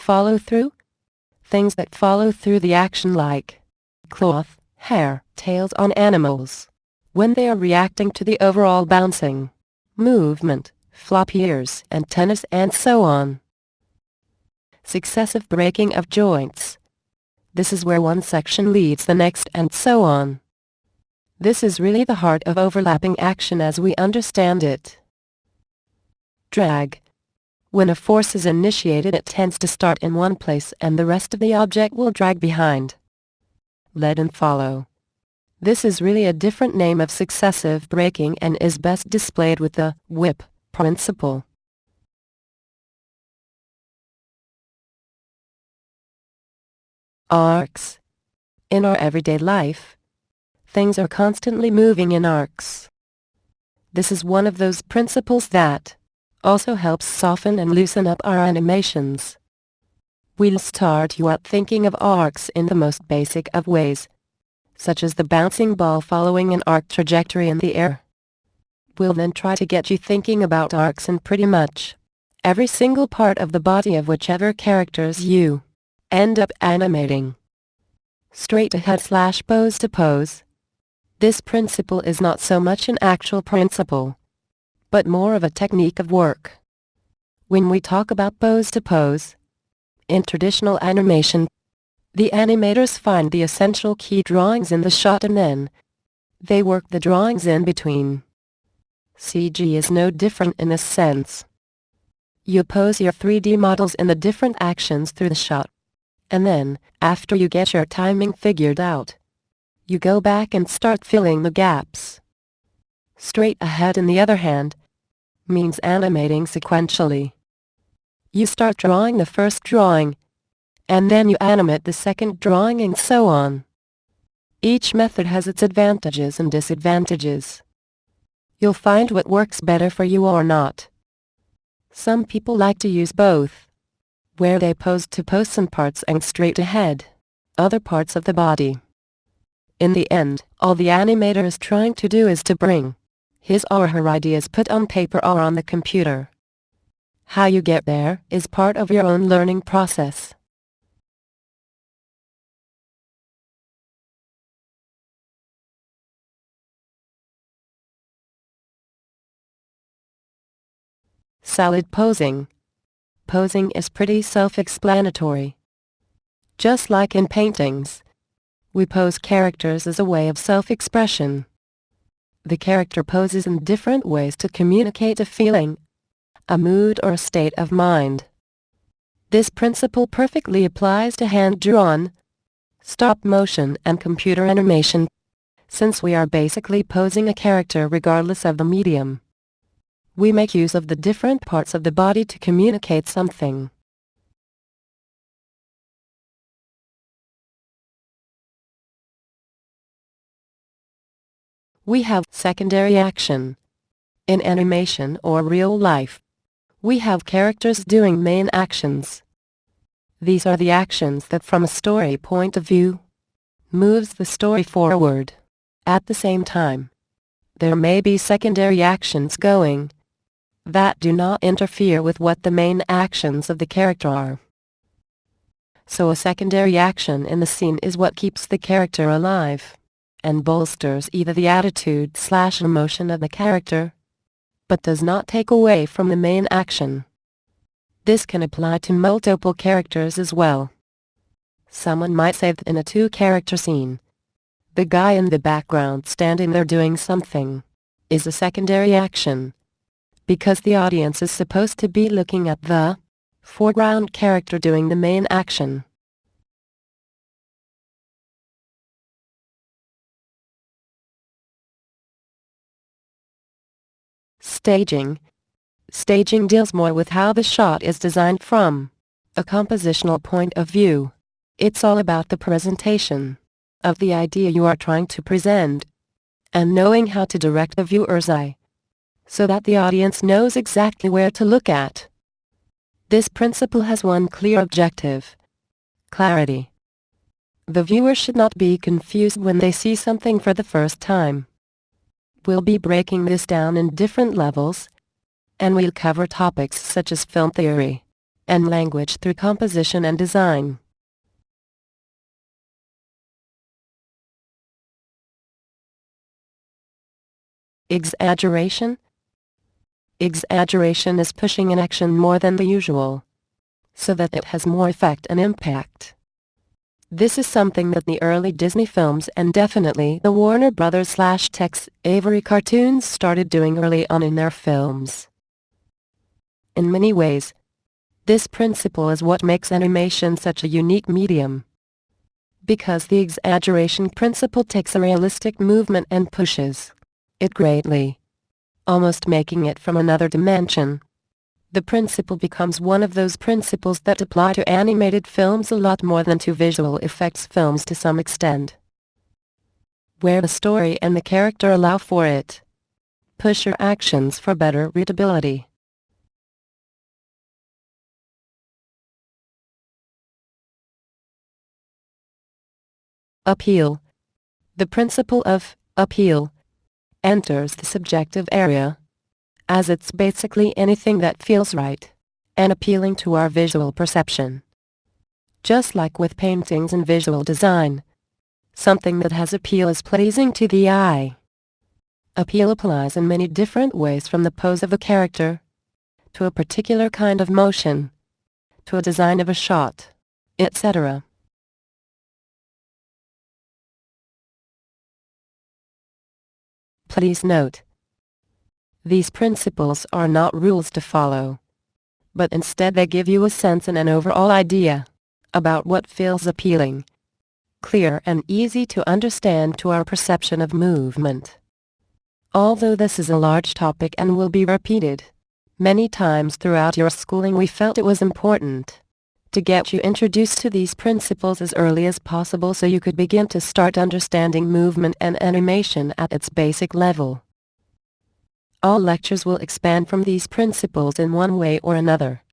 follow through? Things that follow through the action like cloth, hair, tails on animals, when they are reacting to the overall bouncing, movement, flop ears, antennas and so on. Successive breaking of joints. This is where one section leads the next and so on. This is really the heart of overlapping action as we understand it. Drag. When a force is initiated, it tends to start in one place and the rest of the object will drag behind. Lead and follow. This is really a different name of successive braking and is best displayed with the whip principle. Arcs. In our everyday life, things are constantly moving in arcs. This is one of those principles that also helps soften and loosen up our animations. We'll start you out thinking of arcs in the most basic of ways, such as the bouncing ball following an arc trajectory in the air. We'll then try to get you thinking about arcs in pretty much every single part of the body of whichever characters you end up animating. Straight ahead / pose to pose. This principle is not so much an actual principle, but more of a technique of work. When we talk about pose to pose, in traditional animation, the animators find the essential key drawings in the shot and then they work the drawings in between. CG is no different in this sense. You pose your 3D models in the different actions through the shot, and then, after you get your timing figured out, you go back and start filling the gaps. Straight ahead, on the other hand, means animating sequentially. You start drawing the first drawing, and then you animate the second drawing and so on. Each method has its advantages and disadvantages. You'll find what works better for you or not. Some people like to use both, where they pose to pose some parts and straight ahead other parts of the body. In the end, all the animator is trying to do is to bring his or her ideas put on paper or on the computer. How you get there is part of your own learning process. Solid posing. Posing is pretty self-explanatory. Just like in paintings, we pose characters as a way of self-expression. The character poses in different ways to communicate a feeling, a mood or a state of mind. This principle perfectly applies to hand-drawn, stop-motion and computer animation, since we are basically posing a character regardless of the medium. We make use of the different parts of the body to communicate something. We have secondary action. In animation or real life, we have characters doing main actions. These are the actions that from a story point of view moves the story forward. At the same time, there may be secondary actions going that do not interfere with what the main actions of the character are. So a secondary action in the scene is what keeps the character alive and bolsters either the attitude / emotion of the character, but does not take away from the main action. This can apply to multiple characters as well. Someone might say that in a two-character scene, the guy in the background standing there doing something is a secondary action, because the audience is supposed to be looking at the foreground character doing the main action. Staging. Staging deals more with how the shot is designed from a compositional point of view. It's all about the presentation of the idea you are trying to present, and knowing how to direct the viewer's eye, so that the audience knows exactly where to look at. This principle has one clear objective: clarity. The viewer should not be confused when they see something for the first time. We'll be breaking this down in different levels, and we'll cover topics such as film theory, and language through composition and design. Exaggeration. Exaggeration is pushing an action more than the usual, so that it has more effect and impact. This is something that the early Disney films and definitely the Warner Brothers/Tex Avery cartoons started doing early on in their films. In many ways, this principle is what makes animation such a unique medium. Because the exaggeration principle takes a realistic movement and pushes it greatly, almost making it from another dimension. The principle becomes one of those principles that apply to animated films a lot more than to visual effects films to some extent. Where the story and the character allow for it. Push your actions for better readability. Appeal. The principle of appeal enters the subjective area, as it's basically anything that feels right and appealing to our visual perception. Just like with paintings and visual design, something that has appeal is pleasing to the eye. Appeal applies in many different ways, from the pose of a character, to a particular kind of motion, to a design of a shot, etc. Please note, these principles are not rules to follow, but instead they give you a sense and an overall idea about what feels appealing, clear and easy to understand to our perception of movement. Although this is a large topic and will be repeated many times throughout your schooling, we felt it was important to get you introduced to these principles as early as possible so you could begin to start understanding movement and animation at its basic level. All lectures will expand from these principles in one way or another.